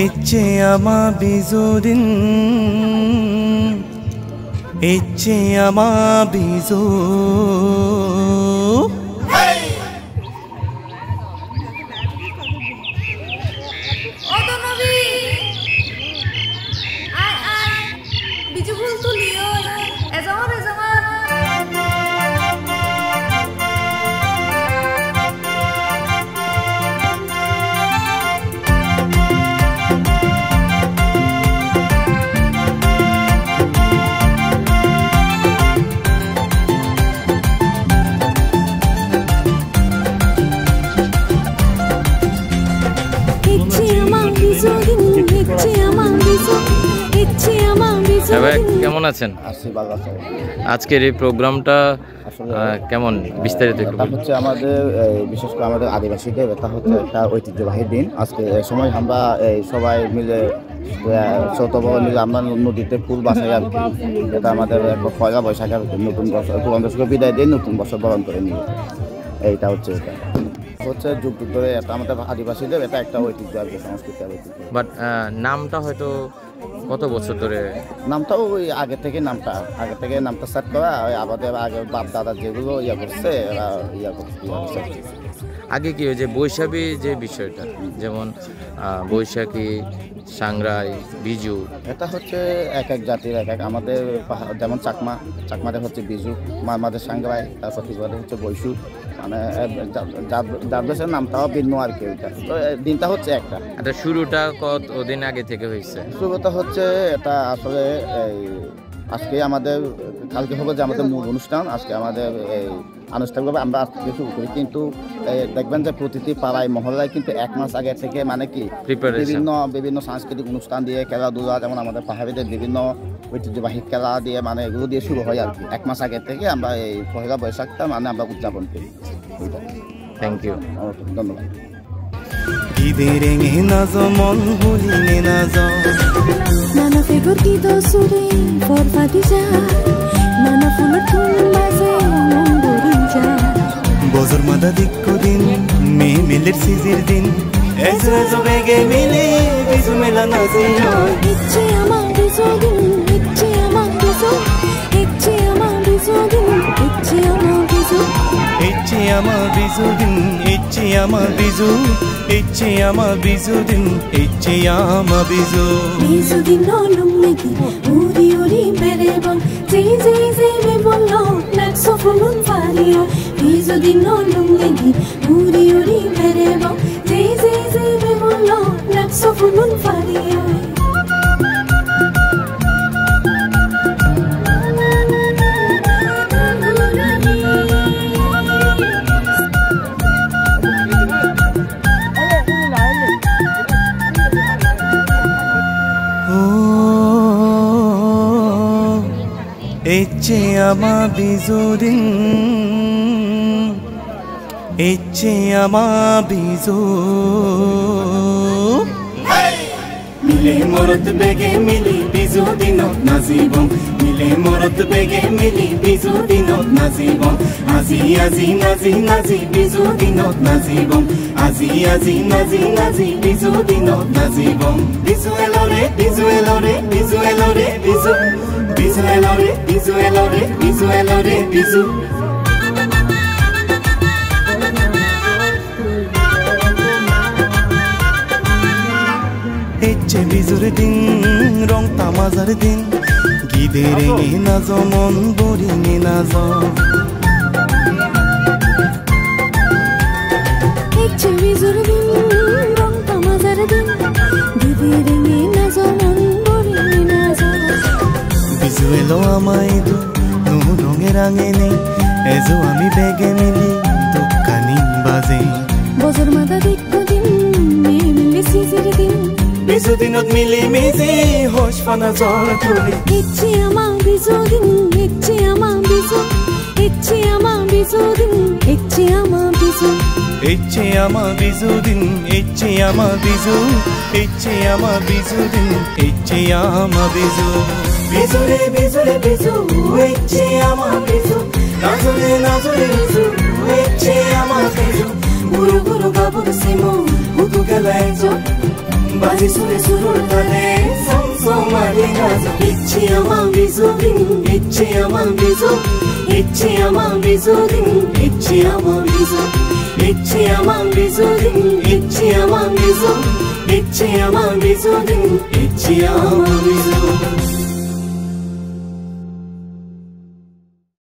Eche ama bizudin, eche ama bizu. কেমন আছেন? আজকের এই প্রোগ্রামটা কেমন বিস্তারিত হচ্ছে আমাদের বিশেষ করে আমাদের আদিবাসীদের এটা হচ্ছে একটা ঐতিহ্যবাহী দিন। আজকে সময় আমরা সবাই মিলে ছোটবড় মিলে আমরা নদীতে ফুল বাসাই আর কি। এটা আমাদের পয়লা বৈশাখের নতুন বছর, পুরান বছরকে বিদায় দিয়ে নতুন বছর বরণ করে নিয়ে এইটা হচ্ছে এটা হচ্ছে যুগ যুগ ধরে এটা আমাদের আদিবাসীদের এটা একটা ঐতিহ্য আর কি, সংস্কৃতি আর ঐতিহ্য। বাট নামটা হয়তো কত বছর ধরে নামটাও ওই আগে থেকে নামটা সেট করা, আমাদের আগে বাপ দাদা যেগুলো করছে করছে। আগে কি ওই যে বৈশাখী যে বিষয়টা, যেমন বৈশাখী, সাংরাই, বিজু, এটা হচ্ছে এক এক জাতির এক এক। আমাদের যেমন চাকমাদের হচ্ছে বিজু, আমাদের সাংরাই, তারপর ত্রিপুরাদের হচ্ছে বৈশু, মানে যার দেশের নামটাও ভিন্ন আর কি। দিনটা হচ্ছে একটা। এটা শুরুটা কতদিন আগে থেকে হয়েছে? শুরুটা হচ্ছে এটা আসলে আজকে আমাদের কালকে হবে যে আমাদের মূল অনুষ্ঠান। আজকে আমাদের এই আনুষ্ঠানিকভাবে আমরা আজ থেকে শুরু করি, কিন্তু দেখবেন যে প্রতিটি পাড়ায় মহল্লায় কিন্তু এক মাস আগে থেকে মানে কি বিভিন্ন সাংস্কৃতিক অনুষ্ঠান দিয়ে, খেলাধুলা, যেমন আমাদের পাহাড়িদের বিভিন্ন ঐতিহ্যবাহী খেলা দিয়ে, মানে এগুলো দিয়ে শুরু হয় আর কি। এক মাস আগে থেকে আমরা এই পহেলা বৈশাখটা মানে আমরা উদযাপন করি। থ্যাংক ইউ, ধন্যবাদ। Nana figure ki do suri for fatija, nana fuller tum baze mumburija. Bozor mada dikko din, me miler sizir din. Ezo bege mile, bizu mela nazino. Ichi ama bizu din, ichi ama bizu, ichi ama bizu din, ichi ama bizu. Ichi ama bizu din, ichi ama bizu. Ichi ama bizu din, ichi ama bizu. Bizu din no lumegi, uri uri mere bon, zey me bollo, nakso fulun fario. Bizu din no lumegi, uri uri mere bon, zey me bollo, nakso fulun fario. Eche ama bizu din, eche ama bizu. Mile morot bege mili bizu dinot nazibon. Mile morot bege mili bizu dinot nazibon. Azi nazi bizu dinot nazibon. Azi nazi bizu dinot nazibon. Bizu elore bizu. Bizu elore bizu. Eche bizur din, rong tamazar din. Gidere nazo mon bori nazo. Eche bizur din, rong tamazar din. Gidere nazo mon bori nazo. Bizu elo amai du, nu ronge rangene. Ezo ami bege mili, dukkanin baze. Bozor mada dikko din, me mili sizir din. Bizu dinot mili mizi, hoş fana zor tuli. Ichi ama bizu din, ichi ama bizu. Ichi ama bizu din, ichi ama bizu. Ichi ama bizu din, ichi ama bizu. Ichi ama bizu din, ichi ama bizu. Bizu bizu, ichi ama bizu. Nazule bizu, ichi ama bizu. Guru gabur simo, utu galezo. বাজি সুরে সুরুর তালে সমসমারি গাজ ইচ্ছে আমার বিজুদিন ইচ্ছে আমার বিজু ইচ্ছে আমার বিজুদিন ইচ্ছে আমার বিজু ইচ্ছে আমার বিজুদিন ইচ্ছে আমার বিজু ইচ্ছে আমার বিজুদিন ইচ্ছে আমার বিজু